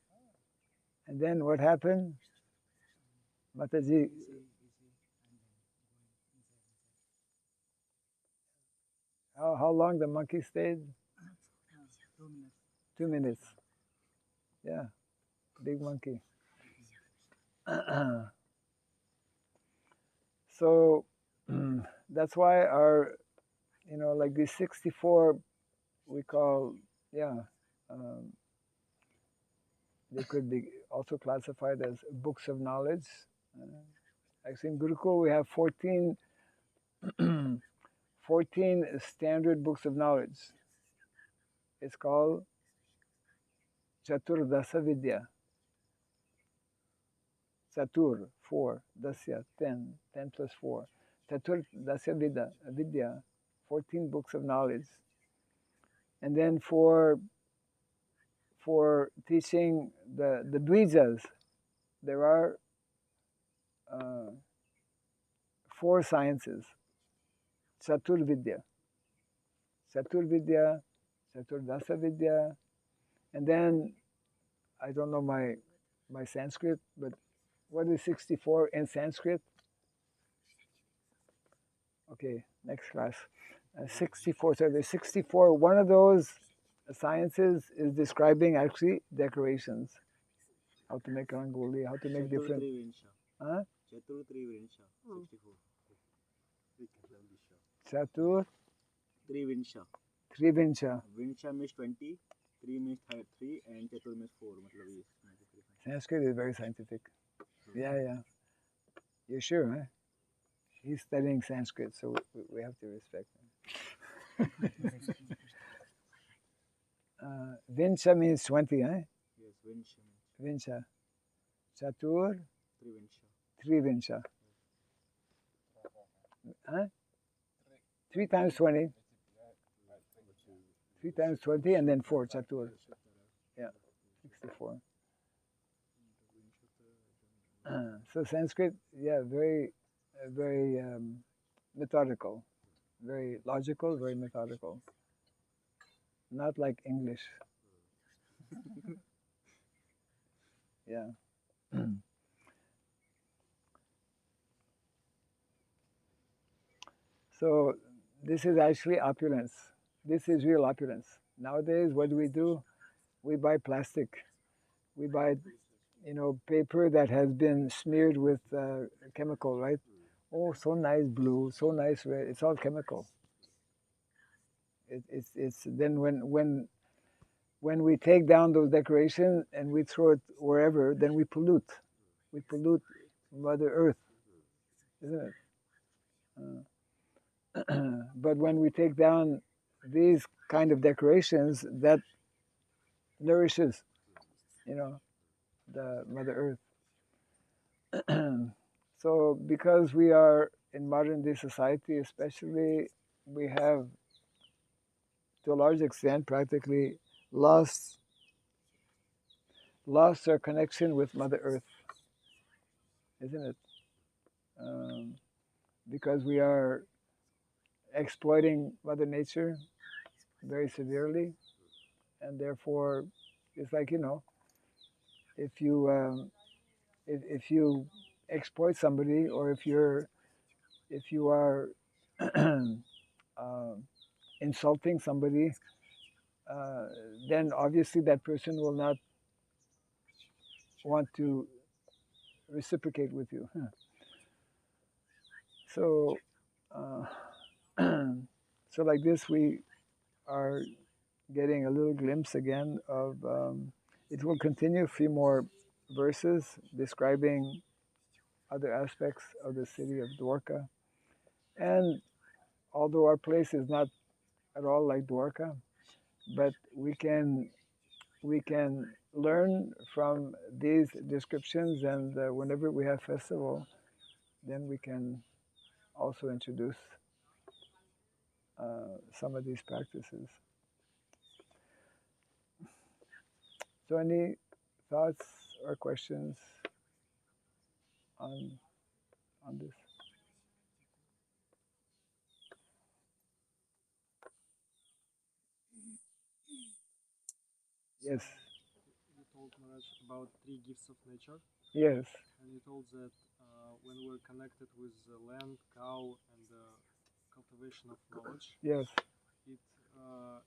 And then what happened? Mataji. How long the monkey stayed? 2 minutes. Yeah, big monkey. So that's why our, like these 64, we call, they could be also classified as books of knowledge. Actually, in Gurukul, we have 14 standard books of knowledge. It's called Chaturdasa Vidya. Chatur, 4, Dasya, 10, 10 plus 4. Chaturdasa Vidya, 14 books of knowledge. And then for teaching the Dvijas, there are 4 sciences. Chatur Vidya, Chaturdasa Vidya, and then I don't know my Sanskrit, but what is 64 in Sanskrit? Okay, next class. 64. So there's 64. One of those sciences is describing actually decorations. How to make rangoli, how to make different. Huh? Chatur Trivinsha. 64. Chatur Trivinsha. Trivinsha. Vinsha means 20, 3 means 3, and Chatur means 4. Sanskrit is very scientific. Yeah. You're sure, huh? He's studying Sanskrit, so we have to respect him. Vinsha means 20, huh? Yes, Vinsha. Vinsha. Chatur Trivinsha. Trivinsha. Huh? 3 times 20. 3 times 20 and then 4, Chatur. Yeah, 64. So Sanskrit, very methodical, very logical, very methodical. Not like English. Yeah. So this is actually opulence. This is real opulence. Nowadays, what do? We buy plastic. We buy, paper that has been smeared with chemical, right? Oh, so nice blue, so nice red. It's all chemical. It's then when we take down those decorations and we throw it wherever, then we pollute. We pollute Mother Earth, isn't it? But when we take down these kind of decorations, that nourishes, the Mother Earth. So because we are in modern day society, especially, we have, to a large extent, practically lost our connection with Mother Earth, isn't it? Because we are exploiting Mother Nature very severely, and therefore, it's like, if you if you exploit somebody, or if you are insulting somebody, then obviously that person will not want to reciprocate with you. So So like this, we are getting a little glimpse again of, it will continue a few more verses describing other aspects of the city of Dwarka. And although our place is not at all like Dwarka, but we can learn from these descriptions, and whenever we have festival, then we can also introduce some of these practices. So any thoughts or questions on this? Yes. You told Maharaj about three gifts of nature, Yes. and you told that when we're connected with the land, cow, and the cultivation of knowledge, Yes. it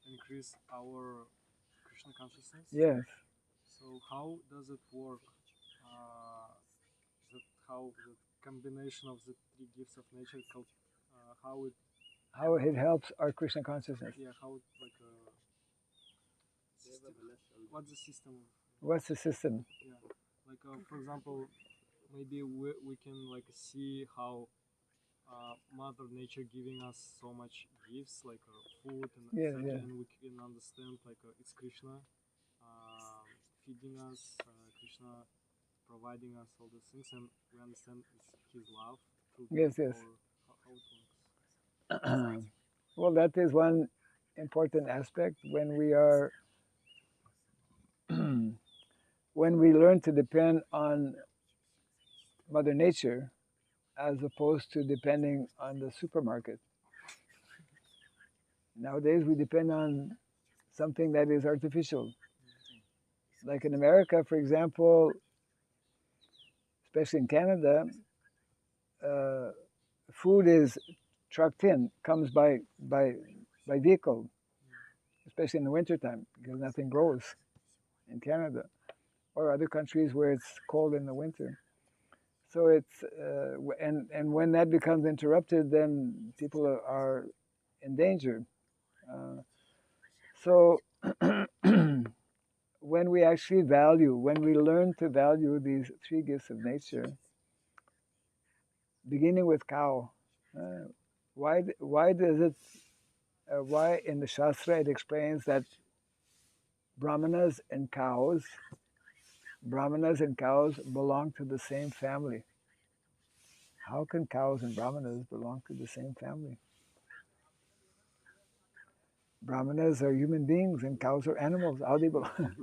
increase our Krishna consciousness. Yes. So how does it work? How the combination of the three gifts of nature, How it helps our Krishna consciousness. how like what's the system? What's the system? Yeah, like for example, maybe we can like see how Mother Nature giving us so much gifts like food and Yeah, etc. yeah. And we can understand like it's Krishna feeding us, Krishna providing us all these things, and we understand it's His love through Yes, them, yes. or how it works. Well, that is one important aspect when we are when we learn to depend on Mother Nature as opposed to depending on the supermarket. Nowadays, we depend on something that is artificial. Like in America, for example, especially in Canada, uh, food is trucked in, comes by vehicle, especially in the wintertime, because nothing grows in Canada or other countries where it's cold in the winter. So it's and when that becomes interrupted, then people are in danger. So when we actually when we learn to value these three gifts of nature, beginning with cow, why does it? Why in the Shastra it explains that brahmanas and cows belong to the same family. How can cows and brahmanas belong to the same family? Brahmanas are human beings and cows are animals. How they belong?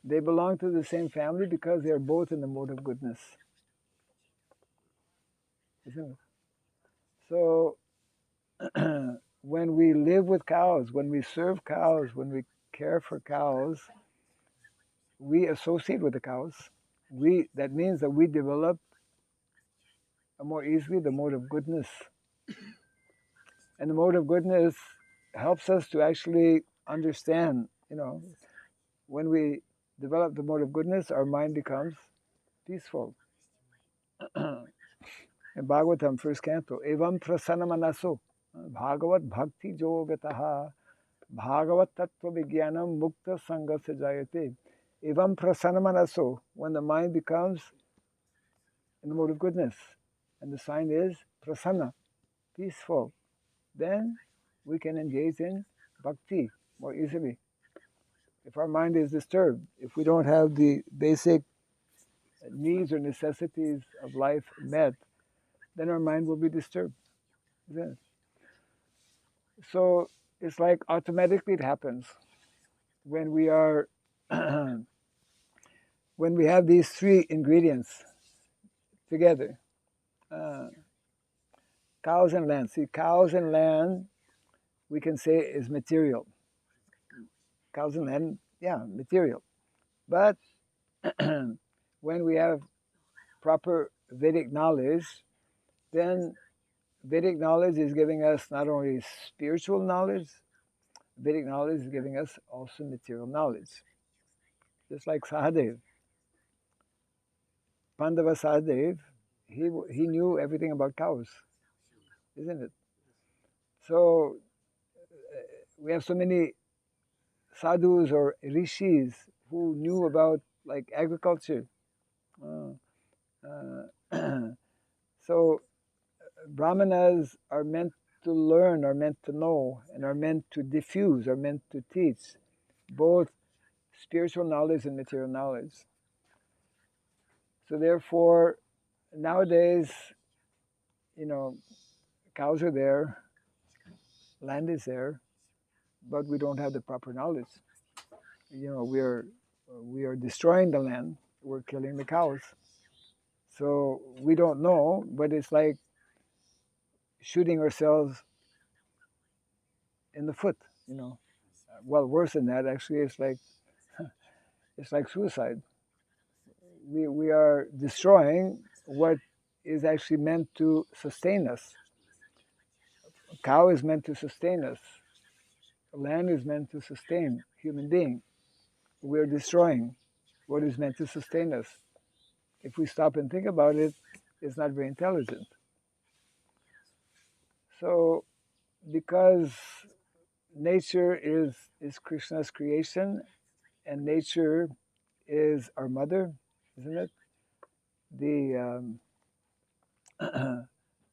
They belong to the same family because they are both in the mode of goodness. Isn't it? So when we live with cows, when we serve cows, when we care for cows, we associate with the cows. That means that we develop more easily the mode of goodness. And the mode of goodness helps us to actually understand, when we develop the mode of goodness, our mind becomes peaceful. In Bhagwatam, first canto, evam prasanna manaso, Bhagavat bhakti yogataha, Bhagavat tattva vijnanam mukta sangha jayate. Evam prasanna manaso, when the mind becomes in the mode of goodness, and the sign is prasanna, peaceful, then we can engage in bhakti more easily. If our mind is disturbed, if we don't have the basic needs or necessities of life met, then our mind will be disturbed. Yes. So it's like automatically it happens when we are when we have these three ingredients together. Uh, Cows and land. See, cows and land, we can say is material. Cows and land, yeah, material. But when we have proper Vedic knowledge, then Vedic knowledge is giving us not only spiritual knowledge, Vedic knowledge is giving us also material knowledge. Just like Sahadev. Pandava Sahadev, he knew everything about cows. isn't it? So we have so many sadhus or rishis who knew about like agriculture. So brahmanas are meant to learn, are meant to know, and are meant to diffuse, are meant to teach both spiritual knowledge and material knowledge. So therefore, nowadays, cows are there, land is there, but we don't have the proper knowledge. We are destroying the land, we're killing the cows. So we don't know, but it's like shooting ourselves in the foot. Well, worse than that, actually, it's like suicide. We are destroying what is actually meant to sustain us. A cow is meant to sustain us. Land is meant to sustain human being. We are destroying what is meant to sustain us. If we stop and think about it, it's not very intelligent. So, because nature is Krishna's creation, and nature is our mother, isn't it? The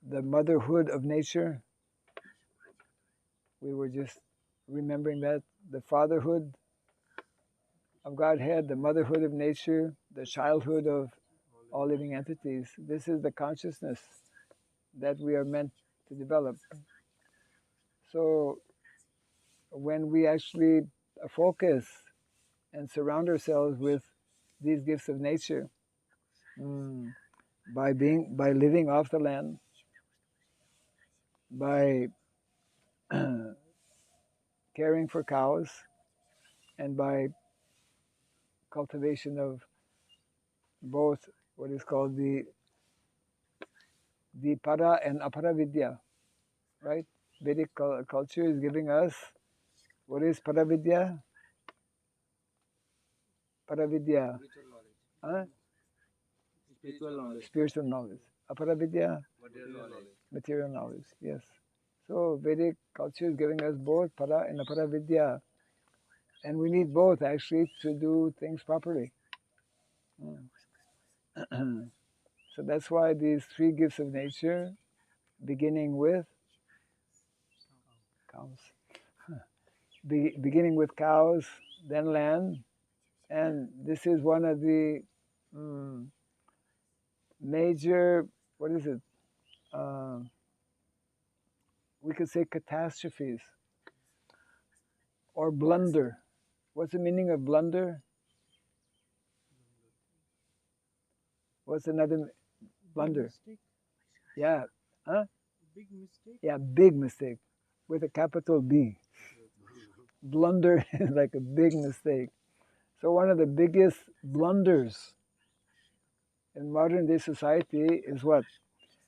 motherhood of nature. We were just remembering that the fatherhood of Godhead, the motherhood of nature, the childhood of all living entities. This is the consciousness that we are meant to develop. So when we actually focus and surround ourselves with these gifts of nature, by living off the land, by caring for cows, and by cultivation of both what is called the para and apara vidya, right? Vedic culture is giving us what is para vidya? Para vidya. Huh? Spiritual knowledge. Apara vidya? Material knowledge, yes. So Vedic culture is giving us both para and apara vidya. And we need both actually to do things properly. So that's why these three gifts of nature, beginning with cows, beginning with cows, then land, and this is one of the major, what is it? We could say catastrophes or blunder. What's the meaning of blunder? What's another blunder? Mistake. Yeah, huh? Big mistake. Yeah, big mistake with a capital B. Blunder is like a big mistake. So one of the biggest blunders in modern day society is what?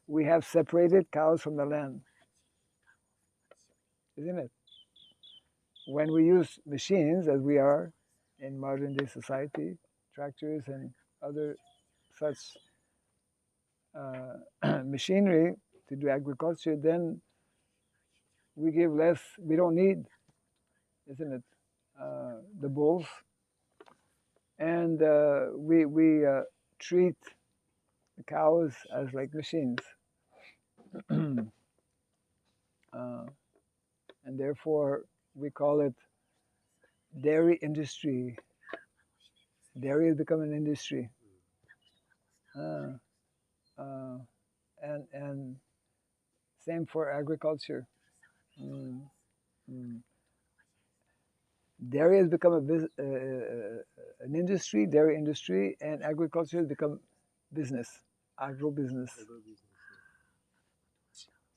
We have separated cows from the land, isn't it? When we use machines, as we are in modern day society, tractors and other such machinery to do agriculture, then we give less, we don't need, isn't it, the bulls. And we treat the cows as like machines. And therefore we call it dairy industry. Dairy has become an industry. And same for agriculture. Dairy has become an industry, dairy industry, and agriculture has become business, agro-business.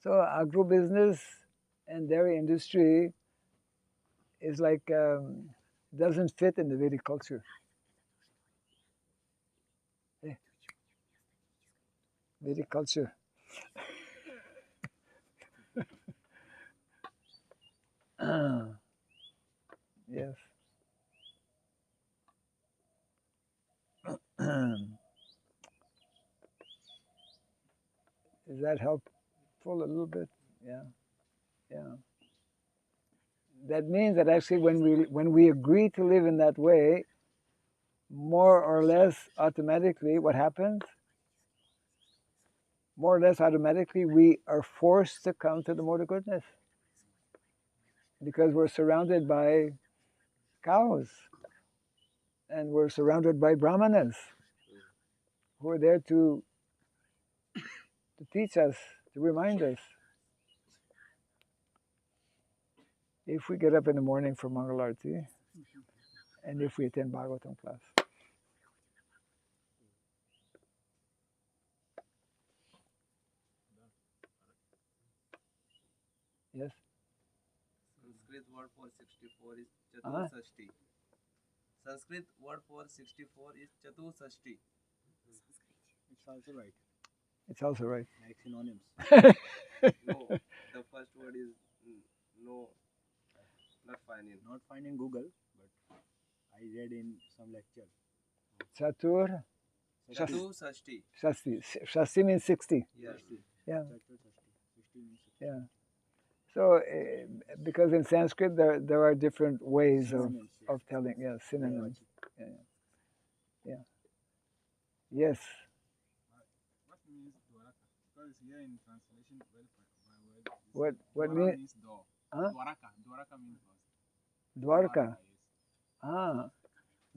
So agro-business and dairy industry is like, doesn't fit in the Vedic culture. Vedic culture. Yes. Is that helpful a little bit? Yeah, yeah. That means that actually when we agree to live in that way, more or less automatically, what happens? More or less automatically, we are forced to come to the mode of goodness because we're surrounded by cows and we're surrounded by brahmanas who are there to teach us, to remind us. If we get up in the morning for Mangalarti and if we attend Bhagavatam class. Yes? Sanskrit word for 64 is Chatusashti. Sanskrit word for 64 is Chatusashti. It's also right. It's also right. Like synonyms. No, the first word is no, not finding. Not finding Google, but I read in some lecture. Chatur Chatusashti. Shasti. Shasti means 60. Yes. Yeah. Chatur Shashti. 60 means 60. Yeah. So, because in Sanskrit there are different ways Synonyms, of telling, yeah, synonyms. Yeah, yeah. Yes. What means Dwarka? Because here in translation, word What Dwara mean? means door. Huh? Dwaraka. Dwaraka means door. Dwarka. Yes. Ah,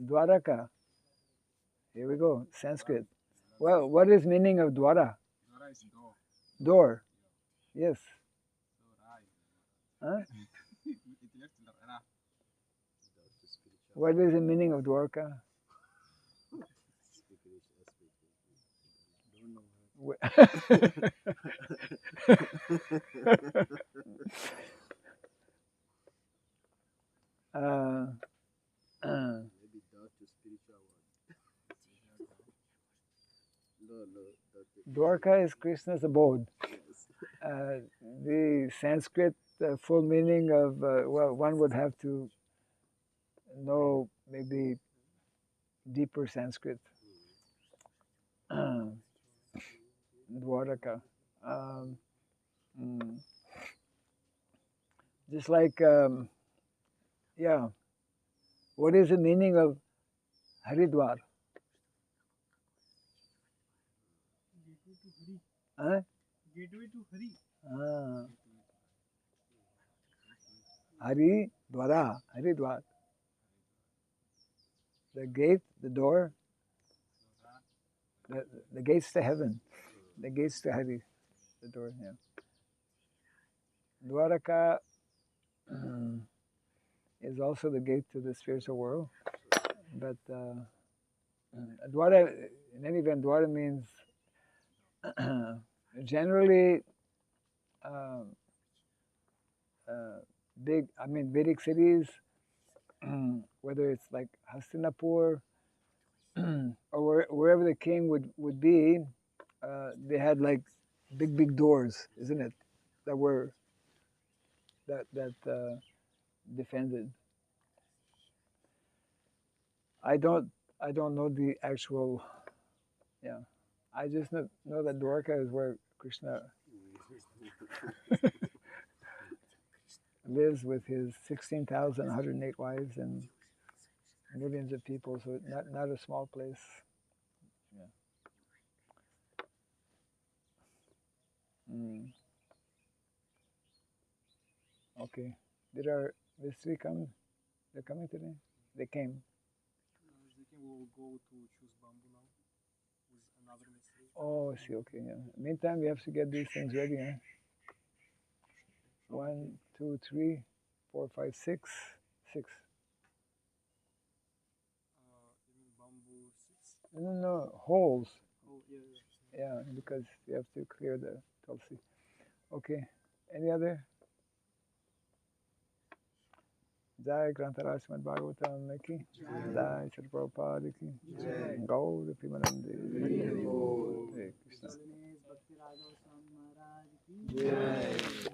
Dwaraka. Here we go. Sanskrit. Well, what is meaning of Dwara? Dwara is door. Door. Yes. So Ra is Huh? it left Ra. What is the meaning of Dwarka? uh, Maybe the to spiritual word. No. Dwarka is Krishna's abode. Yes. The Sanskrit full meaning of, well, one would have to know maybe deeper Sanskrit. Dwaraka. Just like, yeah. What is the meaning of Haridwar? Huh? Gateway to Hari. Ah. Haridwar. The gate, the door, the gates to heaven, the gates to Hari, the door, yeah. Dwaraka is also the gate to the spiritual world, but Dwara, in any event, Dwara means generally big, Vedic cities, whether it's like Hastinapur or wherever the king would be, they had like big doors, isn't it? That were defended. I don't know the actual. Yeah, I just know that Dwarka is where Krishna lives with his 16,108 wives and millions of people. So not a small place. Yeah. Okay. Did our mystery come? They're coming today? They came. I think we'll go to choose bamboo now with another mystery. Oh, I see. Okay. Yeah. Meantime, we have to get these things ready. Huh? 1, 2, 3, 4, 5, 6. 6. You mean bamboo 6? No. Holes. Oh, yeah. Yeah, because you have to clear the tulsi. Okay. Any other? Jai Grantaraj Srimad Bhagavatam ki. Jai Sri Prabhupada ki. Gaur Pimanandi. Hare Krishna.